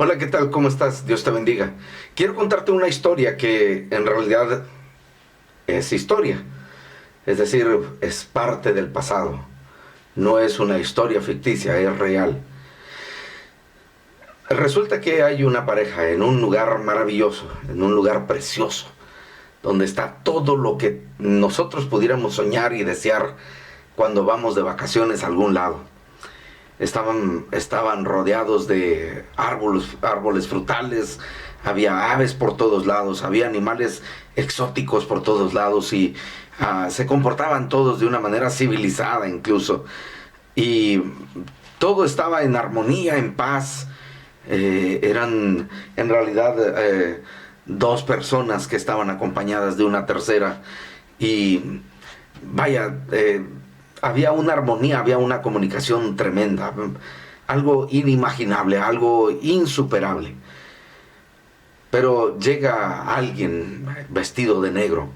Hola, ¿qué tal? ¿Cómo estás? Dios te bendiga. Quiero contarte una historia que en realidad es historia, es decir, es parte del pasado. No es una historia ficticia, es real. Resulta que hay una pareja en un lugar maravilloso, en un lugar precioso, donde está todo lo que nosotros pudiéramos soñar y desear cuando vamos de vacaciones a algún lado. Estaban rodeados de árboles frutales, había aves por todos lados, había animales exóticos por todos lados y se comportaban todos de una manera civilizada incluso. Y todo estaba en armonía, en paz. Eran en realidad dos personas que estaban acompañadas de una tercera. Y vaya, había una armonía, había una comunicación tremenda, algo inimaginable, algo insuperable. Pero llega alguien vestido de negro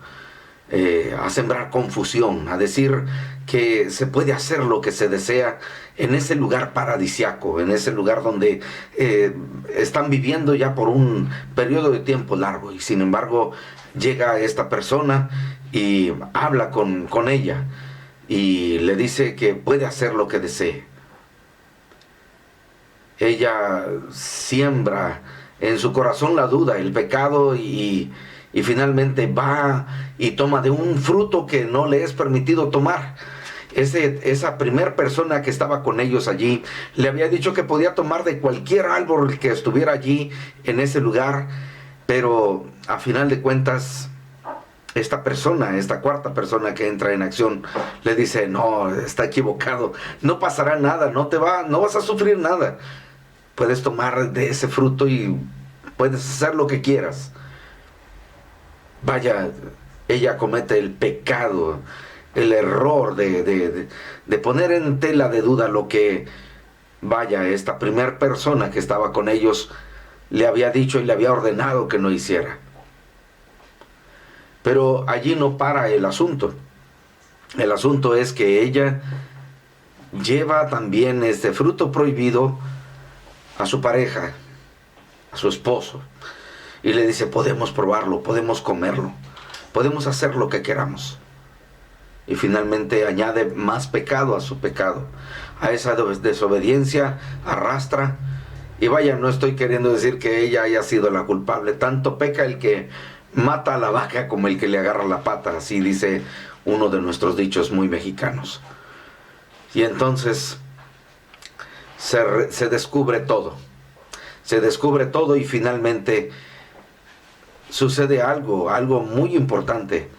a sembrar confusión, a decir que se puede hacer lo que se desea en ese lugar paradisiaco, en ese lugar donde están viviendo ya por un periodo de tiempo largo. Y sin embargo llega esta persona y habla con ella y le dice que puede hacer lo que desee. Ella siembra en su corazón la duda, el pecado y finalmente va y toma de un fruto que no le es permitido tomar. Esa primer persona que estaba con ellos allí le había dicho que podía tomar de cualquier árbol que estuviera allí en ese lugar, pero a final de cuentas esta persona, esta cuarta persona que entra en acción, le dice: no, está equivocado, no pasará nada, no vas a sufrir nada, puedes tomar de ese fruto y puedes hacer lo que quieras. Vaya, ella comete el pecado, el error de poner en tela de duda lo que, vaya, esta primer persona que estaba con ellos le había dicho y le había ordenado que no hiciera. Pero allí no para el asunto. El asunto es que ella lleva también este fruto prohibido a su pareja, a su esposo, y le dice: podemos probarlo, podemos comerlo, podemos hacer lo que queramos. Y finalmente añade más pecado a su pecado, a esa desobediencia arrastra. Y vaya, no estoy queriendo decir que ella haya sido la culpable, tanto peca el que mata a la vaca como el que le agarra la pata, así dice uno de nuestros dichos muy mexicanos. Y entonces se descubre todo, y finalmente sucede algo muy importante.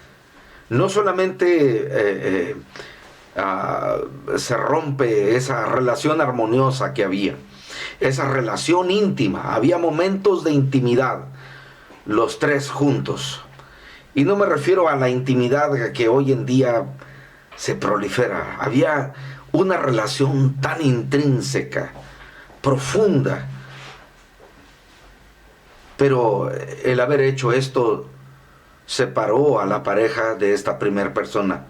No solamente se rompe esa relación armoniosa que había, esa relación íntima, había momentos de intimidad, los tres juntos. Y no me refiero a la intimidad que hoy en día se prolifera. Había una relación tan intrínseca, profunda. Pero el haber hecho esto separó a la pareja de esta primera persona.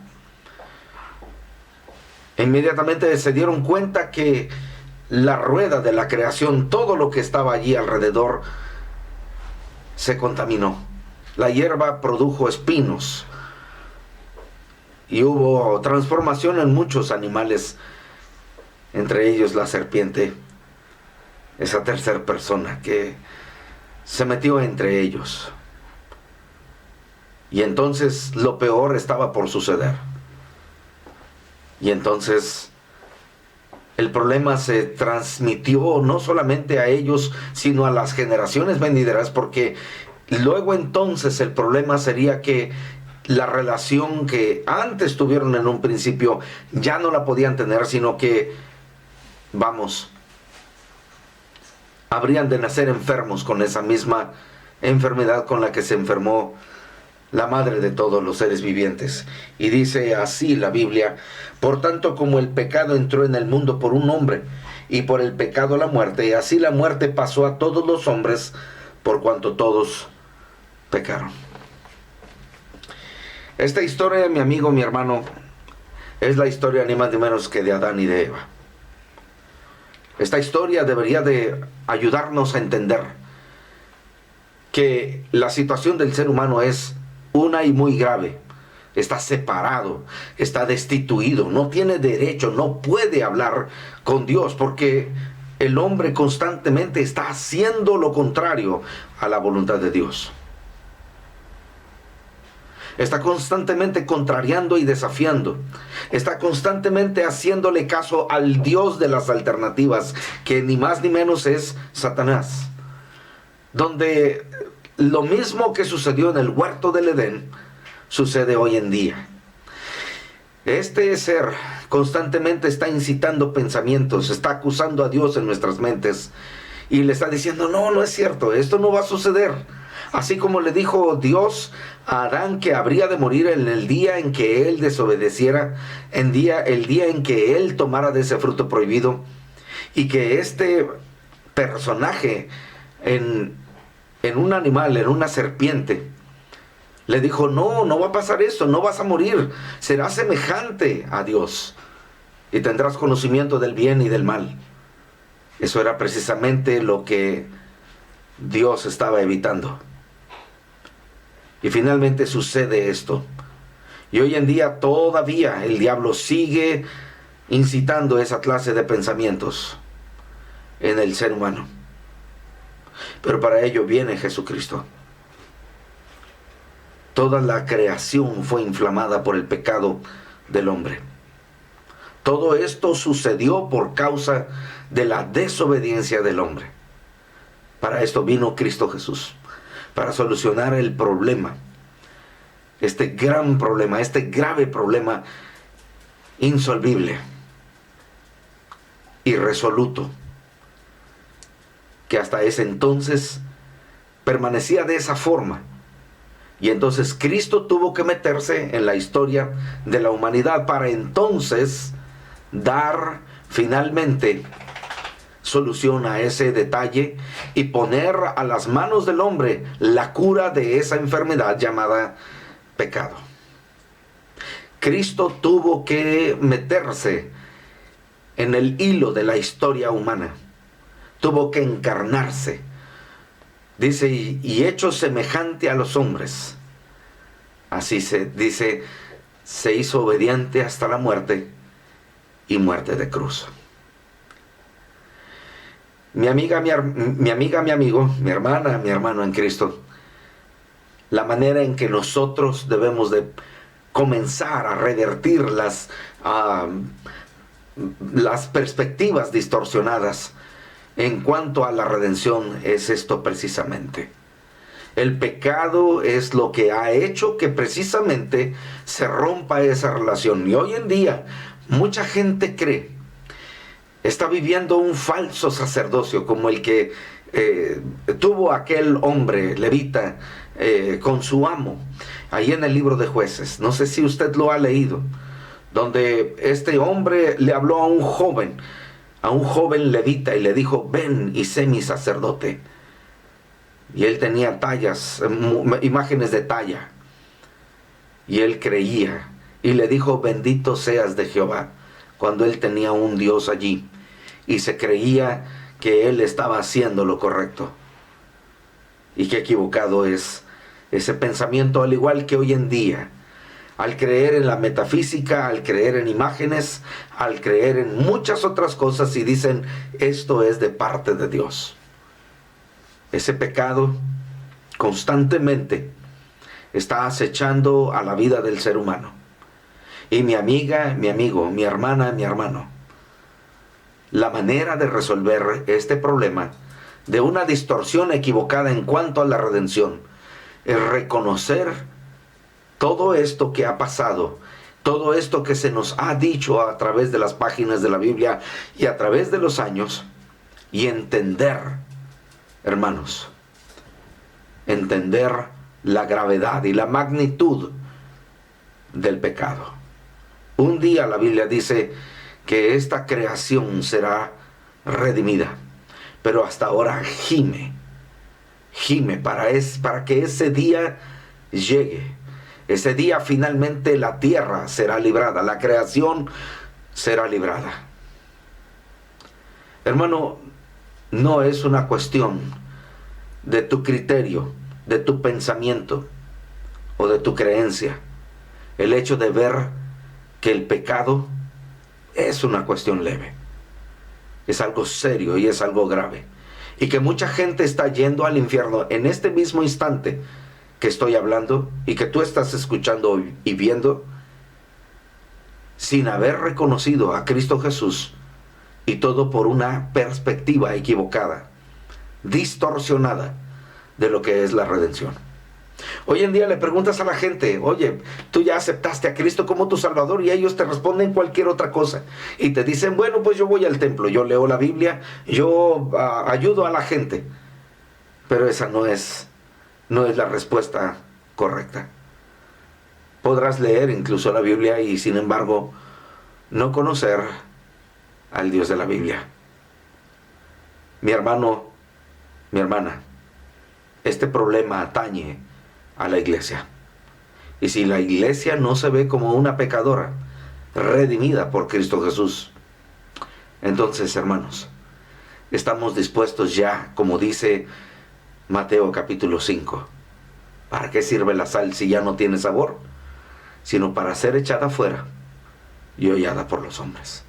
Inmediatamente se dieron cuenta que la rueda de la creación, todo lo que estaba allí alrededor, se contaminó. La hierba produjo espinos y hubo transformación en muchos animales, entre ellos la serpiente, esa tercera persona que se metió entre ellos. Y entonces lo peor estaba por suceder. Y entonces el problema se transmitió no solamente a ellos, sino a las generaciones venideras, porque luego entonces el problema sería que la relación que antes tuvieron en un principio ya no la podían tener, sino que, vamos, habrían de nacer enfermos con esa misma enfermedad con la que se enfermó la madre de todos los seres vivientes. Y dice así la Biblia: por tanto, como el pecado entró en el mundo por un hombre, y por el pecado la muerte, y así la muerte pasó a todos los hombres, por cuanto todos pecaron. Esta historia, mi amigo, mi hermano, es la historia ni más ni menos que de Adán y de Eva. Esta historia debería de ayudarnos a entender que la situación del ser humano es una y muy grave. Está separado, está destituido, no tiene derecho, no puede hablar con Dios porque el hombre constantemente está haciendo lo contrario a la voluntad de Dios. Está constantemente contrariando y desafiando. Está constantemente haciéndole caso al Dios de las alternativas, que ni más ni menos es Satanás. Donde lo mismo que sucedió en el huerto del Edén, sucede hoy en día. Este ser constantemente está incitando pensamientos, está acusando a Dios en nuestras mentes y le está diciendo, no, no es cierto, esto no va a suceder. Así como le dijo Dios a Adán que habría de morir en el día en que él desobedeciera, el día en que él tomara de ese fruto prohibido, y que este personaje en un animal, en una serpiente, le dijo, no, no va a pasar esto, no vas a morir, serás semejante a Dios y tendrás conocimiento del bien y del mal. Eso era precisamente lo que Dios estaba evitando. Y finalmente sucede esto. Y hoy en día todavía el diablo sigue incitando esa clase de pensamientos en el ser humano. Pero para ello viene Jesucristo. Toda la creación fue inflamada por el pecado del hombre. Todo esto sucedió por causa de la desobediencia del hombre. Para esto vino Cristo Jesús, para solucionar el problema, este gran problema, este grave problema insoluble, irresoluto, que hasta ese entonces permanecía de esa forma. Y entonces Cristo tuvo que meterse en la historia de la humanidad para entonces dar finalmente solución a ese detalle y poner a las manos del hombre la cura de esa enfermedad llamada pecado. Cristo tuvo que meterse en el hilo de la historia humana. Tuvo que encarnarse. Dice, y hecho semejante a los hombres. Así se dice, se hizo obediente hasta la muerte y muerte de cruz. Mi amiga, mi amigo, mi hermana, mi hermano en Cristo, la manera en que nosotros debemos de comenzar a revertir las perspectivas distorsionadas en cuanto a la redención es esto precisamente. El pecado es lo que ha hecho que precisamente se rompa esa relación. Y hoy en día mucha gente cree, está viviendo un falso sacerdocio como el que tuvo aquel hombre levita con su amo, ahí en el libro de Jueces. No sé si usted lo ha leído, donde este hombre le habló a un joven levita y le dijo, ven y sé mi sacerdote. Y él tenía imágenes de talla, y él creía y le dijo, bendito seas de Jehová, cuando él tenía un Dios allí y se creía que él estaba haciendo lo correcto. Y qué equivocado es ese pensamiento, al igual que hoy en día, al creer en la metafísica, al creer en imágenes, al creer en muchas otras cosas y dicen, esto es de parte de Dios. Ese pecado constantemente está acechando a la vida del ser humano. Y mi amiga, mi amigo, mi hermana, mi hermano, la manera de resolver este problema de una distorsión equivocada en cuanto a la redención es reconocer todo esto que ha pasado, todo esto que se nos ha dicho a través de las páginas de la Biblia y a través de los años, y entender, hermanos, entender la gravedad y la magnitud del pecado. Un día la Biblia dice que esta creación será redimida, pero hasta ahora gime para que ese día llegue. Ese día finalmente la tierra será librada, la creación será librada. Hermano, no es una cuestión de tu criterio, de tu pensamiento o de tu creencia. El hecho de ver que el pecado es una cuestión leve, es algo serio y es algo grave, y que mucha gente está yendo al infierno en este mismo instante que estoy hablando y que tú estás escuchando y viendo, sin haber reconocido a Cristo Jesús, y todo por una perspectiva equivocada, distorsionada de lo que es la redención. Hoy en día le preguntas a la gente, oye, tú ya aceptaste a Cristo como tu Salvador, y ellos te responden cualquier otra cosa y te dicen, bueno, pues yo voy al templo, yo leo la Biblia, yo ayudo a la gente. Pero esa no es la respuesta correcta. Podrás leer incluso la Biblia y sin embargo no conocer al Dios de la Biblia. Mi hermano, mi hermana, este problema atañe a la iglesia. Y si la iglesia no se ve como una pecadora redimida por Cristo Jesús, entonces, hermanos, estamos dispuestos ya, como dice Mateo capítulo 5, ¿para qué sirve la sal si ya no tiene sabor? Sino para ser echada fuera y hollada por los hombres.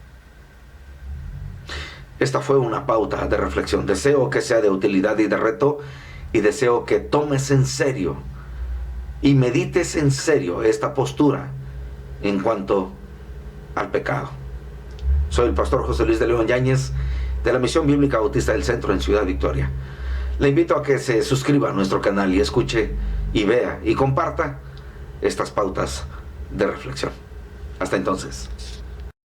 Esta fue una pauta de reflexión. Deseo que sea de utilidad y de reto, y deseo que tomes en serio y medites en serio esta postura en cuanto al pecado. Soy el pastor José Luis de León Yáñez, de la Misión Bíblica Bautista del Centro en Ciudad Victoria. Le invito a que se suscriba a nuestro canal y escuche y vea y comparta estas pautas de reflexión. Hasta entonces.